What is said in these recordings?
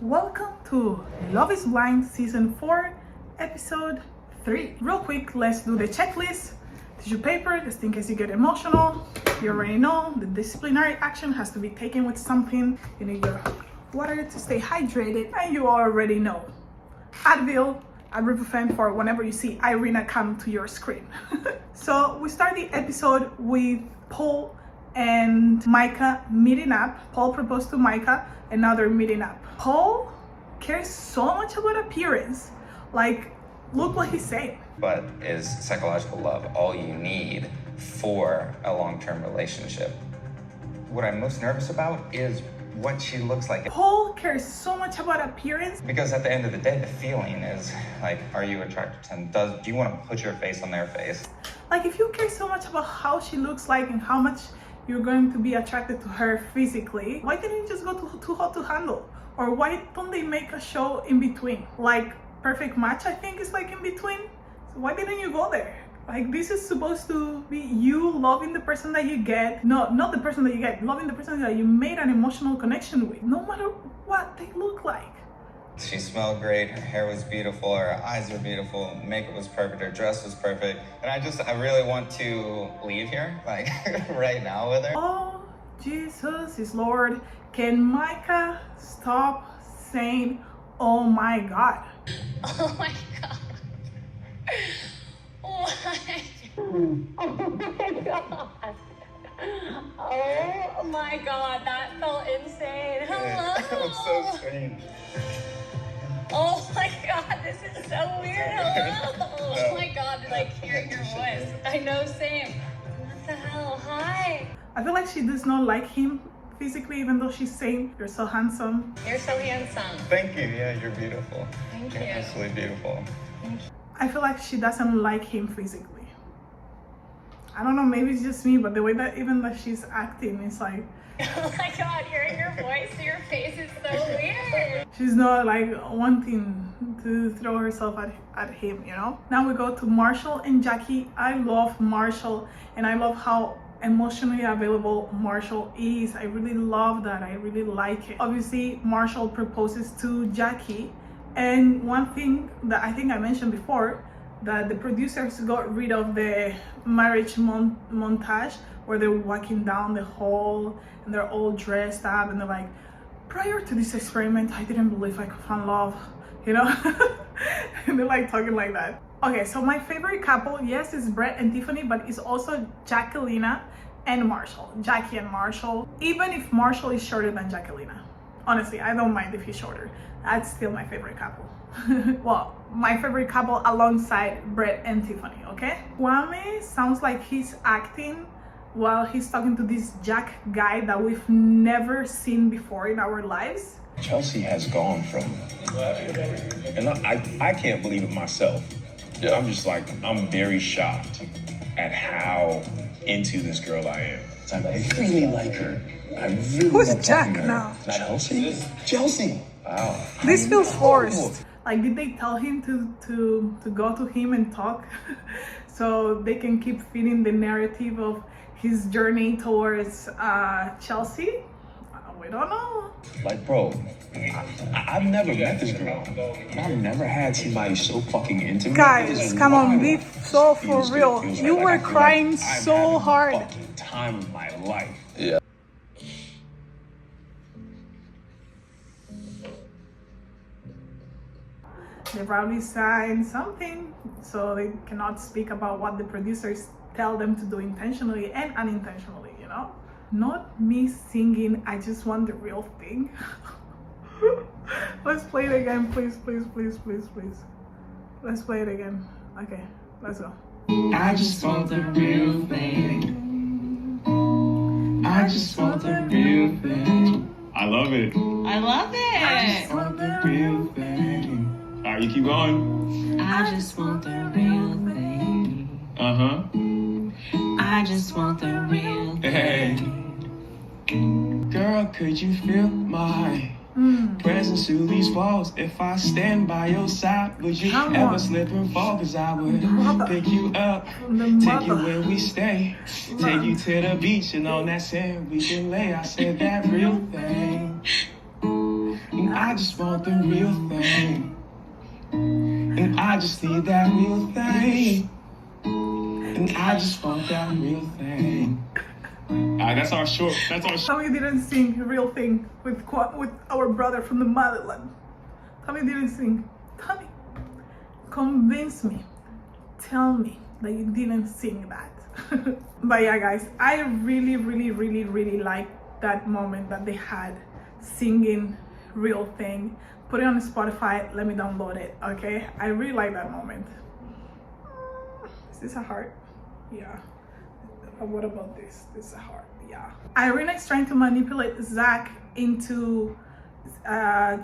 Welcome to Love is Blind Season 4, Episode 3. Real quick, let's do the checklist. Tissue paper, just in case you get emotional. You already know the disciplinary action has to be taken with something. You need your water to stay hydrated, and you already know Advil, ibuprofen for whenever you see Irina come to your screen. So we start the episode with Paul and Micah meeting up. Paul proposed to Micah and now they're meeting up. Paul cares so much about appearance. Like, look what he's saying. But is psychological love all you need for a long-term relationship? What I'm most nervous about is what she looks like. Paul cares so much about appearance. Because at the end of the day, the feeling is like, are you attracted to them? Do you want to put your face on their face? Like, if you care so much about how she looks like and how much you're going to be attracted to her physically, why didn't you just go to Too Hot to Handle? Or why don't they make a show in between? Like Perfect Match, I think, is like in between. So why didn't you go there? Like, this is supposed to be you loving the person that you get. No, not the person that you get, loving the person that you made an emotional connection with, no matter what they look like. She smelled great, her hair was beautiful, her eyes were beautiful, makeup was perfect, her dress was perfect. And I really want to leave here, like right now with her. Oh, Jesus is Lord. Can Micah stop saying, oh my God? Oh my God. Oh my God. Oh my God, that felt insane. Hello. That was so strange. Oh my God, this is so weird. Hello. Oh my God, like hearing your voice. I know, same. What the hell? Hi. I feel like she does not like him physically, even though she's saying, you're so handsome. You're so handsome. Thank you. Yeah, you're beautiful. Thank You're you. absolutely beautiful. I feel like she doesn't like him physically. I don't know, maybe it's just me, but the way that even that she's acting is like, Oh my God, hearing your voice, your face is so weird. she's not like wanting to throw herself at him, you know? Now we go to Marshall and Jackie. I love Marshall and I love how emotionally available Marshall is. I really love that. I really like it. Obviously, Marshall proposes to Jackie, and one thing that I think I mentioned before, that the producers got rid of the marriage montage where they're walking down the hall and they're all dressed up and they're like, prior to this experiment, I didn't believe I could find love, you know? And they're like talking like that. Okay, so my favorite couple, yes, is Brett and Tiffany, but it's also Jacquelina and Marshall. Jackie and Marshall. Even if Marshall is shorter than Jacquelina. Honestly, I don't mind if he's shorter. That's still my favorite couple. Well, my favorite couple alongside Brett and Tiffany, okay? KWAME sounds like he's acting while he's talking to this Jack guy that we've never seen before in our lives. Chelsea has gone from, and I can't believe it myself. Yeah. I'm just like, I'm very shocked at how into this girl I am. I really like her. I really Who's love Jack her. now? Chelsea? Chelsea. Wow. This feels forced. Like, did they tell him to go to him and talk so they can keep feeding the narrative of his journey towards Chelsea? We don't know. Like, bro, I've never met this girl. I've never had somebody so fucking into me. Guys, come on, be so for real. You were crying so hard. Fucking time of my life. Yeah. They probably signed something, so they cannot speak about what the producers tell them to do intentionally and unintentionally, you know? Not me singing, I just want the real thing. Let's play it again, please, please, please, please, please. Let's play it again. Okay, let's go. I just want the real thing. I just want the real thing. I love it. I love it. I just want the real thing. All right, you keep going. I just want the real thing. I just want the real Hey. thing. Girl, could you feel my presence through these walls? If I stand by your side, would you Come ever on. slip and fall? Cause I would Mother. pick you up, The take you mother. where we stay, take you to the beach, and on that sand we can lay. I said that real thing. I I just want the real thing. And I just need that real thing. And I just want that real thing. That's our short. Tommy didn't sing Real Thing with our brother from the motherland. Tommy didn't sing. Tommy, convince me. Tell me that you didn't sing that. But yeah, guys, I really like that moment that they had singing Real Thing. Put it on Spotify. Let me download it. Okay, I really like that moment. Is this a heart? Yeah. What about this? This is a heart. Yeah. Irina is trying to manipulate ZACK into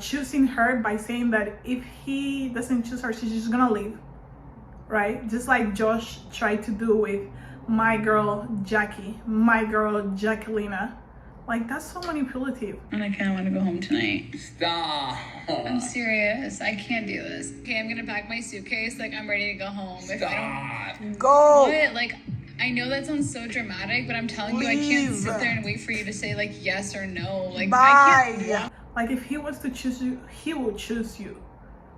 choosing her by saying that if he doesn't choose her, she's just gonna leave, right? Just like Josh tried to do with my girl Jackie, my girl Jacquelina. Like, that's so manipulative. And I kind of want to go home tonight. Stop. I'm serious. I can't do this. Okay, I'm gonna pack my suitcase. Like, I'm ready to go home. If I don't... Go. What? Like, I know that sounds so dramatic, but I'm telling you, I can't sit there and wait for you to say like yes or no. Like, I can't. Like, if he was to choose you, he will choose you.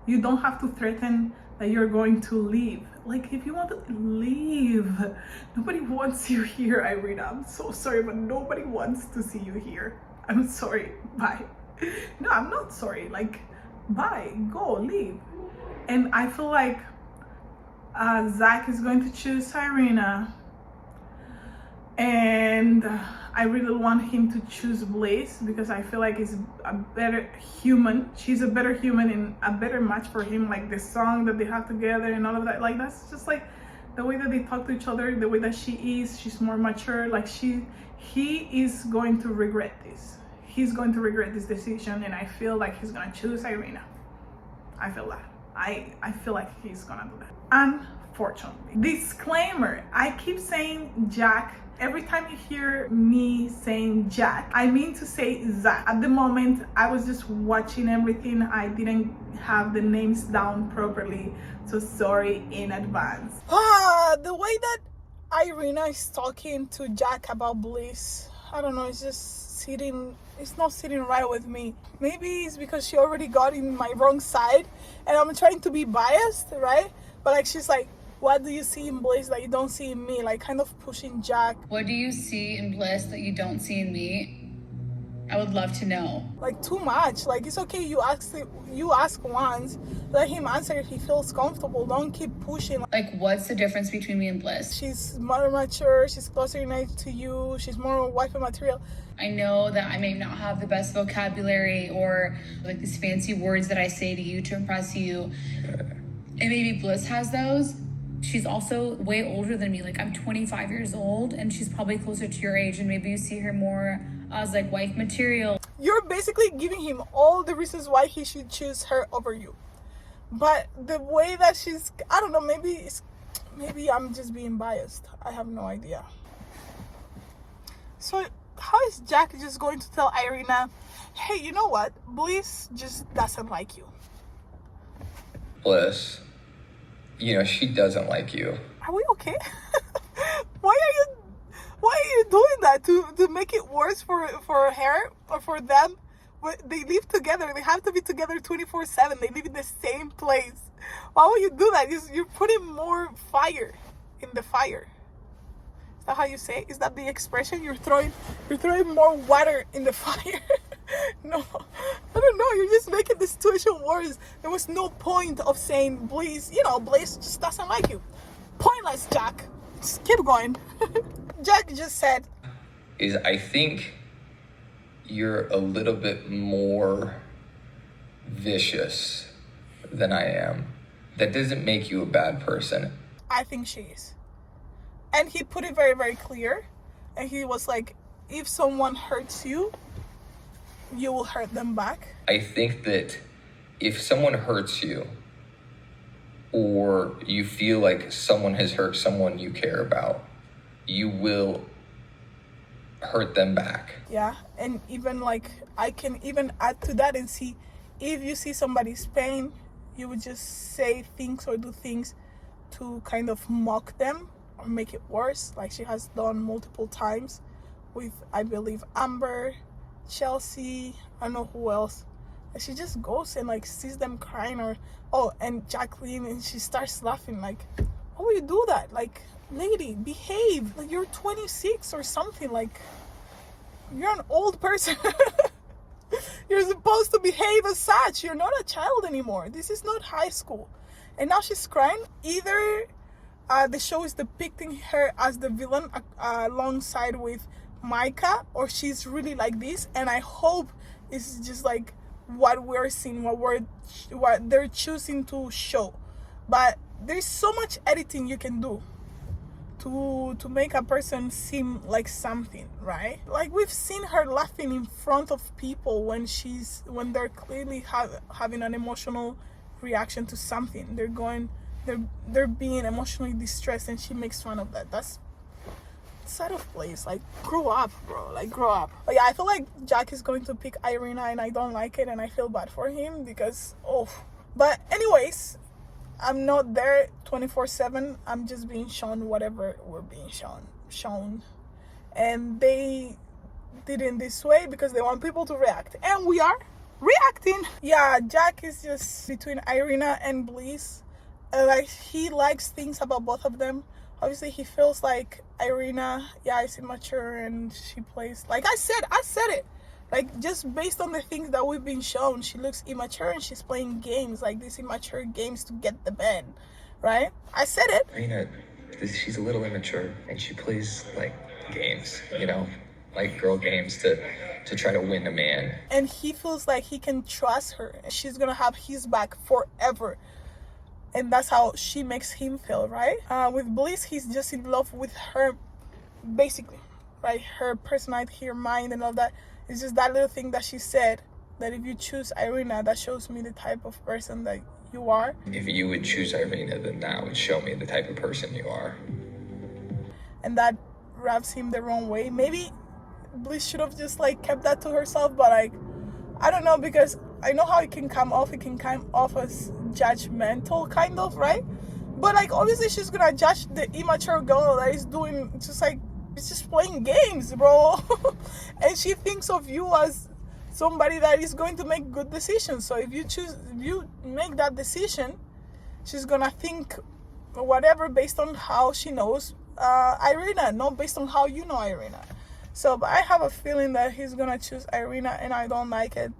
You don't have to threaten that you're going to leave. Like, if you want to leave, nobody wants you here, Irina. I'm so sorry, but nobody wants to see you here. I'm sorry. Bye. No, I'm not sorry. Like, bye. Go, leave. And I feel like ZACK is going to choose Irina. And I really want him to choose Bliss because I feel like he's a better human. She's a better human and a better match for him. Like, the song that they have together and all of that. Like, that's just like the way that they talk to each other, the way that she's more mature. Like, he is going to regret this. He's going to regret this decision, and I feel like he's gonna choose Irina. I feel that. I feel like he's gonna do that. Unfortunately. Disclaimer, I keep saying Jack. Every time you hear me saying Jack, I mean to say ZACK. At the moment, I was just watching everything. I didn't have the names down properly, so sorry in advance. The way that Irina is talking to Jack about Bliss, I don't know, it's not sitting right with me. Maybe it's because she already got in my wrong side and I'm trying to be biased, right? But like, she's like, what do you see in Bliss that you don't see in me? Like, kind of pushing Jack. What do you see in Bliss that you don't see in me? I would love to know. Like, too much. Like, it's okay, you ask once, let him answer if he feels comfortable. Don't keep pushing. Like, what's the difference between me and Bliss? She's more mature, she's closer in age to you, she's more wife material. I know that I may not have the best vocabulary or like these fancy words that I say to you to impress you. And maybe Bliss has those. She's also way older than me. Like, I'm 25 years old and she's probably closer to your age, and maybe you see her more as like wife material. You're basically giving him all the reasons why he should choose her over you. But the way that she's, I don't know, maybe I'm just being biased. I have no idea. So how is Jack just going to tell Irina, hey, you know what? Bliss just doesn't like you. Bliss, you know, she doesn't like you. Are we okay? Why are you doing that? To make it worse for her or for them? They live together. They have to be together 24/7. They live in the same place. Why would you do that? You're putting more fire in the fire. Is that how you say it? Is that the expression? You're throwing more water in the fire. No, I don't know. You're just making the situation worse. There was no point of saying Bliss. You know, Bliss just doesn't like you. Pointless, Jack. Just keep going. Jack just said, I think you're a little bit more vicious than I am. That doesn't make you a bad person. I think she is. And he put it very, very clear. And he was like, if someone hurts you, you will hurt them back. I think that if someone hurts you, or you feel like someone has hurt someone you care about, you will hurt them back. Yeah, and even like, I can even add to that and see, if you see somebody's pain, you would just say things or do things to kind of mock them or make it worse, like she has done multiple times with, I believe, Amber, Chelsea, I don't know who else. And she just goes and like sees them crying, or and Jacqueline, and she starts laughing. Like, why would you do that? Like, lady, behave. Like, you're 26 or something. Like, you're an old person. You're supposed to behave as such. You're not a child anymore. This is not high school. And now she's crying. Either the show is depicting her as the villain alongside with Micah, or she's really like this. And I hope it's just like what we're seeing, what they're choosing to show. But there's so much editing you can do to make a person seem like something, right? Like, we've seen her laughing in front of people when they're clearly having an emotional reaction to something. They're being emotionally distressed, and she makes fun of that. That's out of place. Like, grow up, bro. Like, grow up. But yeah, I feel like Jack is going to pick Irina, and I don't like it, and I feel bad for him because but anyways, I'm not there 24/7. I'm just being shown whatever we're being shown. And they did it in this way because they want people to react. And we are reacting. Yeah, Jack is just between Irina and Bliss. Like, he likes things about both of them. Obviously, he feels like Irina, is immature, and she plays, like I said it. Like, just based on the things that we've been shown, she looks immature, and she's playing games, like these immature games to get the bed, right? I said it. Irina, she's a little immature, and she plays like games, you know, like girl games to try to win a man. And he feels like he can trust her, and she's gonna have his back forever. And that's how she makes him feel, right? With Bliss, he's just in love with her, basically, right? Her personality, her mind, and all that. It's just that little thing that she said, that if you choose Irina, that shows me the type of person that you are. If you would choose Irina, then that would show me the type of person you are. And that rubs him the wrong way. Maybe Bliss should have just like kept that to herself, but like, I don't know, because I know how it can come off. It can come off as judgmental, kind of, right? But like, obviously she's gonna judge the immature girl that is doing just like, it's just playing games, bro. And she thinks of you as somebody that is going to make good decisions. So if you make that decision, she's gonna think whatever based on how she knows Irina, not based on how you know Irina. So, but I have a feeling that he's gonna choose Irina, and I don't like it,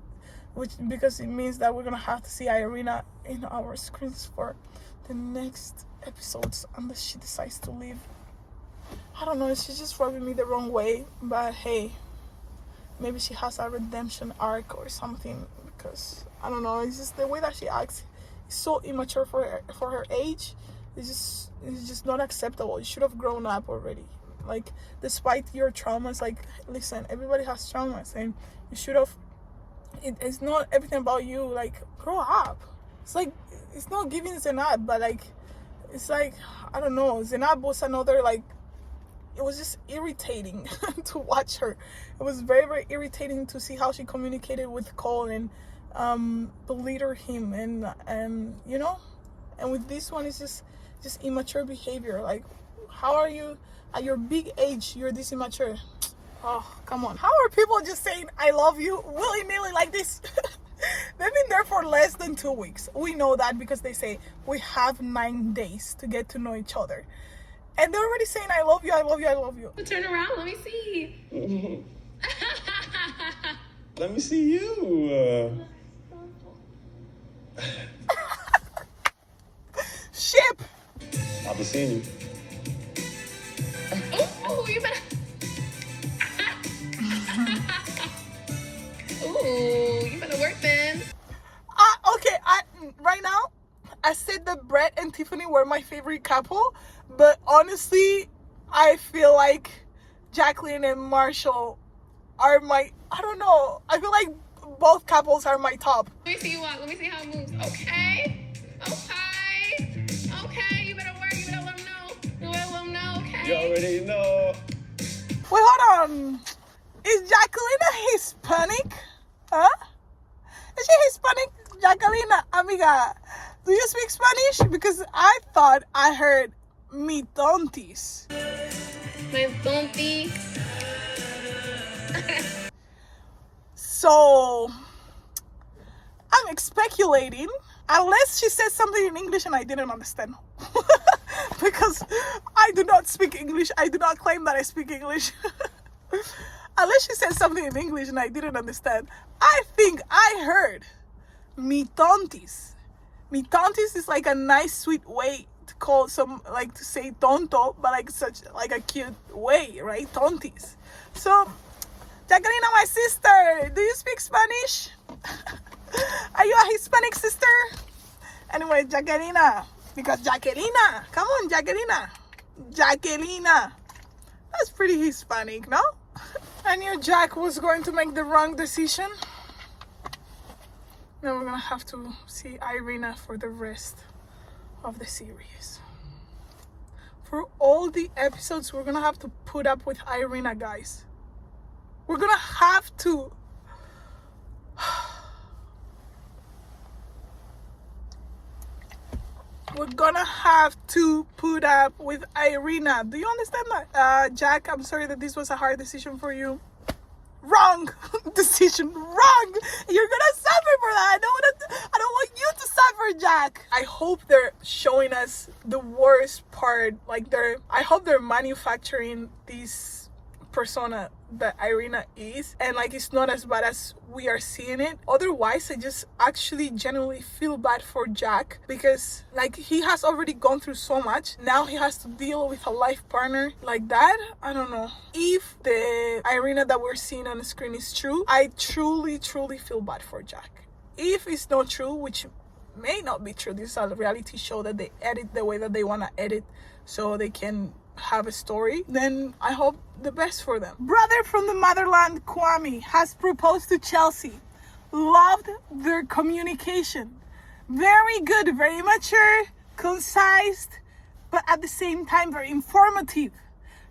because it means that we're gonna have to see Irina in our screens for the next episodes, unless she decides to leave. I don't know, she's just rubbing me the wrong way, but hey, maybe she has a redemption arc or something, because I don't know, it's just the way that she acts is so immature for her age. It's just not acceptable. You should have grown up already. Like, despite your traumas, like, listen, everybody has traumas, and you should have, it's not everything about you. Like, grow up. It's like, it's not giving Zenab, but like, it's like, I don't know, Zenab was another, like, it was just irritating to watch her. It was very, very irritating to see how she communicated with Cole and belittled him, and you know, and with this one, it's just immature behavior. Like, how are you at your big age, you're this immature? Oh, come on. How are people just saying I love you willy-nilly like this? They've been there for less than 2 weeks. We know that because they say we have 9 days to get to know each other. And they're already saying I love you, I love you, I love you. Turn around, let me see. Let me see you. Ship! I'll be seeing you. Oh, you better. Ooh, you better work then. Okay, right now, I said that Brett and Tiffany were my favorite couple, but honestly, I feel like Jacqueline and Marshall are I don't know, I feel like both couples are my top. Let me see you walk. Let me see how it moves. Okay. You better work. You better let them know. You better let them know, okay? You already know. Wait, hold on. Is Jacqueline Hispanic? Huh? Is she Hispanic? Jacqueline, amiga, do you speak Spanish? Because I thought I heard mi tontis. My tonti. So, I'm speculating, unless she said something in English and I didn't understand. Because I do not speak English. I do not claim that I speak English. Unless she said something in English and I didn't understand. I think I heard mi tontis. Mi tontis is like a nice, sweet way to call some, like to say tonto, but like such like a cute way, right? Tontis. So, Jacquelina, my sister, do you speak Spanish? Are you a Hispanic sister? Anyway, Jacquelina, because Jacquelina, come on, Jacquelina. Jacquelina. That's pretty Hispanic, no? I knew Jack was going to make the wrong decision. Now we're gonna have to see Irina for the rest of the series. For all the episodes, we're gonna have to put up with Irina, guys. We're gonna have to. We're gonna have to put up with Irina. Do you understand that? Jack, I'm sorry that this was a hard decision for you. Wrong decision. Wrong. You're gonna suffer for that. I don't want you to suffer, Jack. I hope they're showing us the worst part. Like I hope they're manufacturing this persona that Irina is, and like it's not as bad as we are seeing it. Otherwise, I just actually genuinely feel bad for Jack, because like he has already gone through so much. Now he has to deal with a life partner like that. I don't know. If the Irina that we're seeing on the screen is true, I truly feel bad for Jack. If it's not true, which may not be true, this is a reality show that they edit the way that they want to edit so they can have a story, then I hope the best for them. Brother from the motherland, KWAME, has proposed to Chelsea. Loved their communication. Very good, very mature, concise, but at the same time very informative.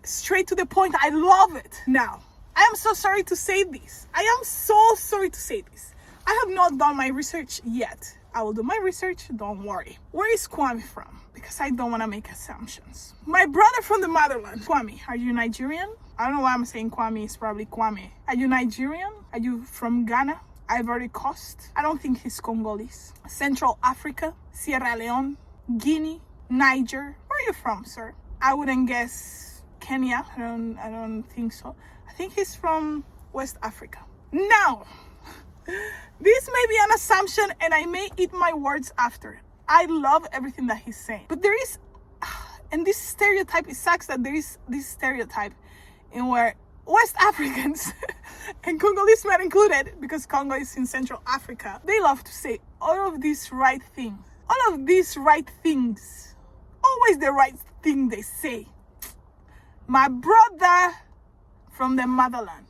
Straight to the point. I love it. Now, I am so sorry to say this. I am so sorry to say this. I have not done my research yet. I will do my research, don't worry. Where is KWAME from? Because I don't want to make assumptions. My brother from the motherland. KWAME, are you Nigerian? I don't know why I'm saying KWAME, it's probably Kwame. Are you Nigerian? Are you from Ghana? Ivory Coast? I don't think he's Congolese. Central Africa? Sierra Leone? Guinea? Niger? Where are you from, sir? I wouldn't guess Kenya. I don't think so. I think he's from West Africa. Now, this may be an assumption and I may eat my words after. I love everything that he's saying. But there is, and this stereotype, it sucks that there is this stereotype in where West Africans, and Congolese men included, because Congo is in Central Africa, they love to say all of these right things. All of these right things. Always the right thing they say. My brother from the motherland.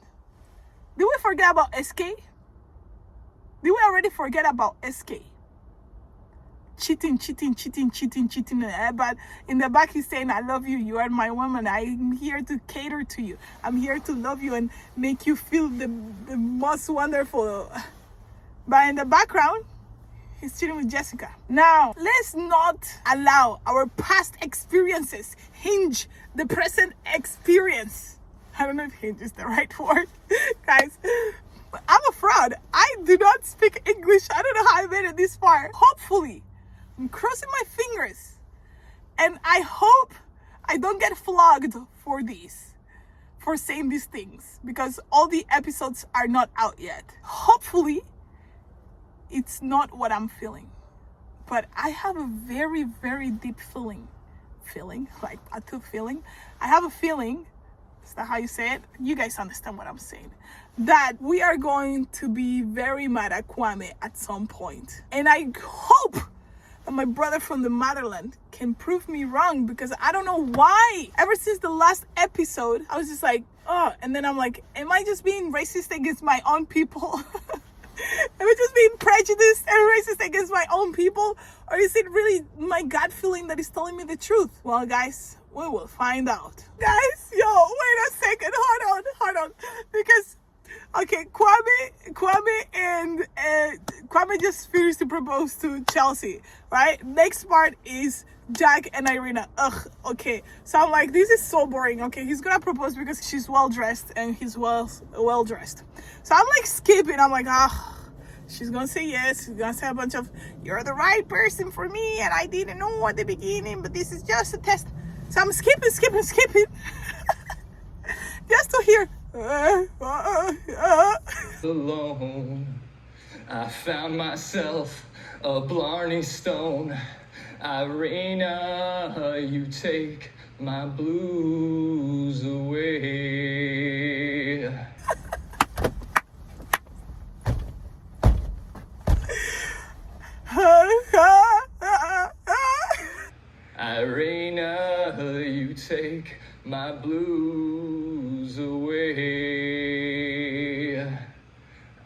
Did we forget about SK? Did we already forget about SK? Cheating. But in the back, he's saying, I love you. You are my woman. I'm here to cater to you. I'm here to love you and make you feel the most wonderful. But in the background, he's cheating with Jessica. Now, let's not allow our past experiences hinge the present experience. I don't know if hinge is the right word. Guys, I'm a fraud. I do not speak English. I don't know how I made it this far. Hopefully, I'm crossing my fingers. And I hope I don't get flogged for this, for saying these things, because all the episodes are not out yet. Hopefully, it's not what I'm feeling. But I have a very, very deep feeling, like a tooth feeling. I have a feeling, is that how you say it? You guys understand what I'm saying. That we are going to be very mad at KWAME at some point. And I hope that my brother from the motherland can prove me wrong, because I don't know why. Ever since the last episode, I was just like, oh, and then I'm like, am I just being racist against my own people? Am I just being prejudiced and racist against my own people? Or is it really my gut feeling that is telling me the truth? Well, guys, we will find out. Guys, yo, wait a second. Hold on. Because, okay, KWAME just finished to propose to Chelsea, right? Next part is Jack and Irina. Ugh, okay. So I'm like, this is so boring. Okay, he's gonna propose because she's well-dressed and he's well-dressed. So I'm like skipping. I'm like, She's gonna say yes. She's gonna say a bunch of, you're the right person for me, and I didn't know at the beginning, but this is just a test. So I'm skipping. Just to hear. Alone, I found myself a Blarney Stone. Irina, you take my blues away. Irina, you take my blues away.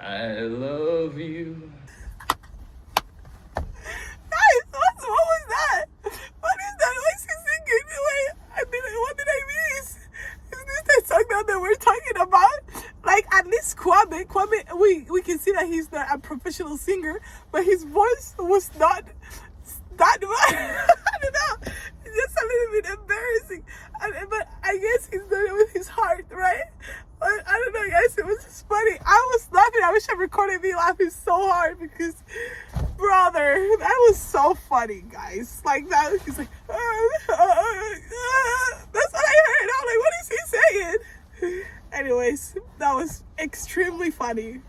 I love you. Guys, what was that? What is that? Why is he singing? What did I miss? Is this the song that we're talking about? Like, at least Kwame, we can see that he's not a professional singer, but his voice was not that much. I don't know. It's just a little bit embarrassing. But I guess he's doing it with his heart, right? But I don't know, guys. It was just funny. I was laughing. I wish I recorded me laughing so hard because, brother, that was so funny, guys. Like that, he's like, that's what I heard. I'm like, what is he saying? Anyways, that was extremely funny.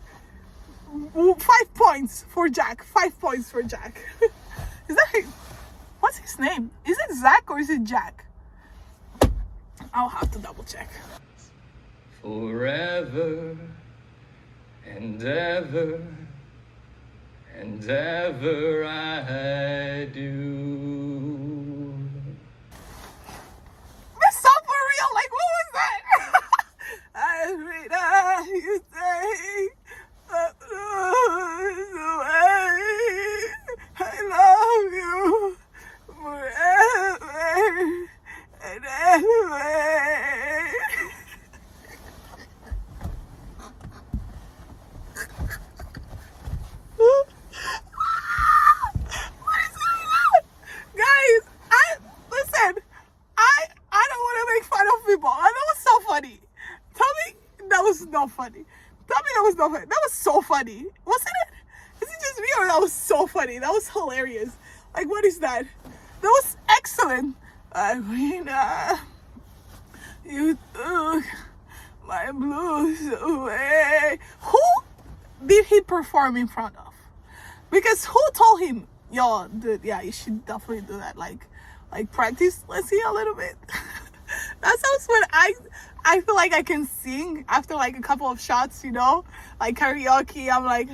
5 points for Jack. 5 points for Jack. Is that him? What's his name? Is it Zach or is it Jack? I'll have to double check. Forever and ever and ever I do. That's so for real. Like, what was that? You say I love you forever and ever. What is going on? Guys, listen, I don't want to make fun of people. That was so funny. Tell me that was not funny. Tell me that was not funny. That was so funny. Wasn't it? Is it just me or that was so funny? That was hilarious. Like, what is that? That was excellent. Irina, you took my blues away. Who did he perform in front of? Because who told him, yo, dude, yeah, you should definitely do that. Like practice. Let's see a little bit. That sounds when I feel like I can sing after like a couple of shots, you know, like karaoke. I'm like,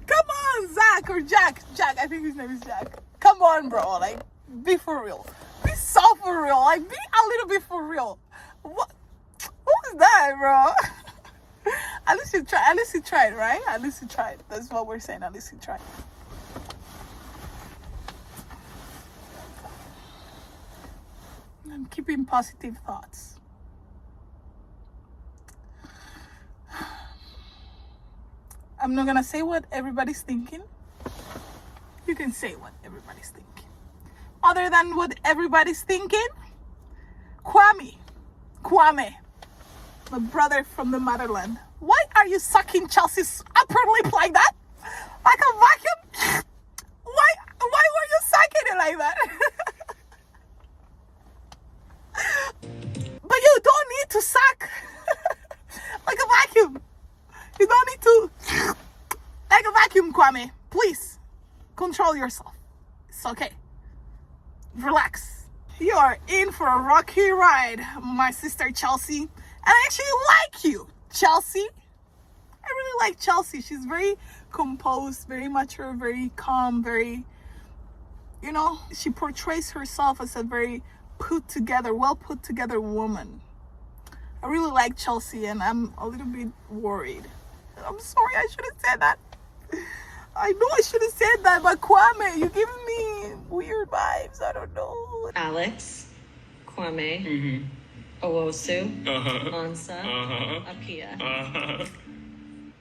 Come on, Zach or Jack. Jack, I think his name is Jack. Come on, bro. Like, be for real. Be so for real. Like, be a little bit for real. What was that, bro? At least you tried. At least you tried, right? At least you tried. That's what we're saying. At least you tried. I'm keeping positive thoughts. I'm not gonna say what everybody's thinking. You can say what everybody's thinking. Other than what everybody's thinking, Kwame, my brother from the motherland. Why are you sucking Chelsea's upper lip like that? Like a vacuum? Why were you sucking it like that? But you don't need to suck like a vacuum. You don't need to like a vacuum, Kwame. Please control yourself. It's okay. Relax. You are in for a rocky ride, my sister Chelsea. And I actually like you, Chelsea. I really like Chelsea. She's very composed, very mature, very calm, very, you know, she portrays herself as a very well put together woman. I really like Chelsea and I'm a little bit worried. I'm sorry, I should have said that. I know I should have said that, but Kwame, you're giving me weird vibes. I don't know. Alex, Kwame, Owosu, Mansa, Apia.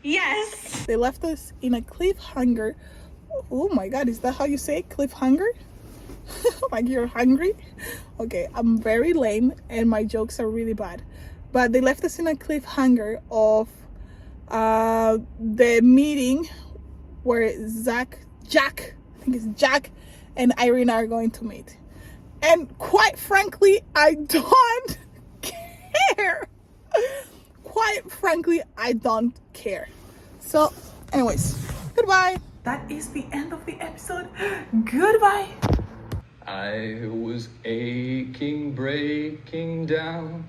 Yes! They left us in a cliffhanger. Oh my god, is that how you say it? Cliffhanger? Like you're hungry? Okay, I'm very lame and my jokes are really bad. But they left us in a cliffhanger of the meeting where Jack, I think it's Jack, and Irina are going to meet. And quite frankly, I don't care. Quite frankly, I don't care. So, anyways, goodbye. That is the end of the episode. Goodbye. I was aching, breaking down.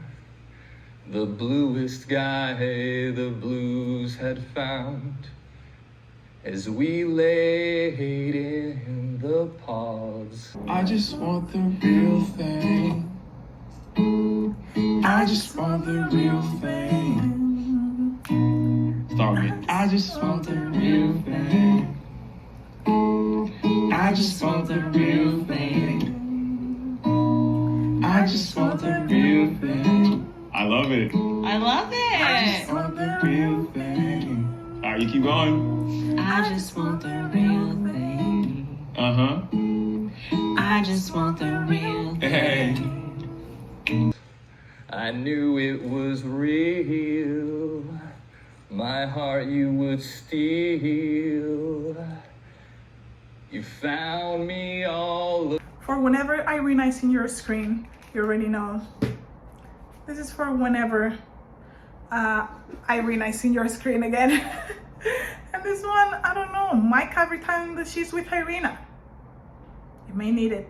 The bluest sky the blues had found. As we laid in the pods. I just want the real thing. I just want the real thing. Start again. I just want the real thing. I just want the real thing. I just want the real thing. I love it. I love I just it. want the real thing. All right, you keep going. I just want the real thing. Uh-huh. I just want the real Hey. I knew it was real. My heart you would steal. You found me all. For whenever Irina is in your screen, you already know. This is for whenever Irina is in your screen again. And this one, I don't know, Mike every time that she's with Irina. You may need it.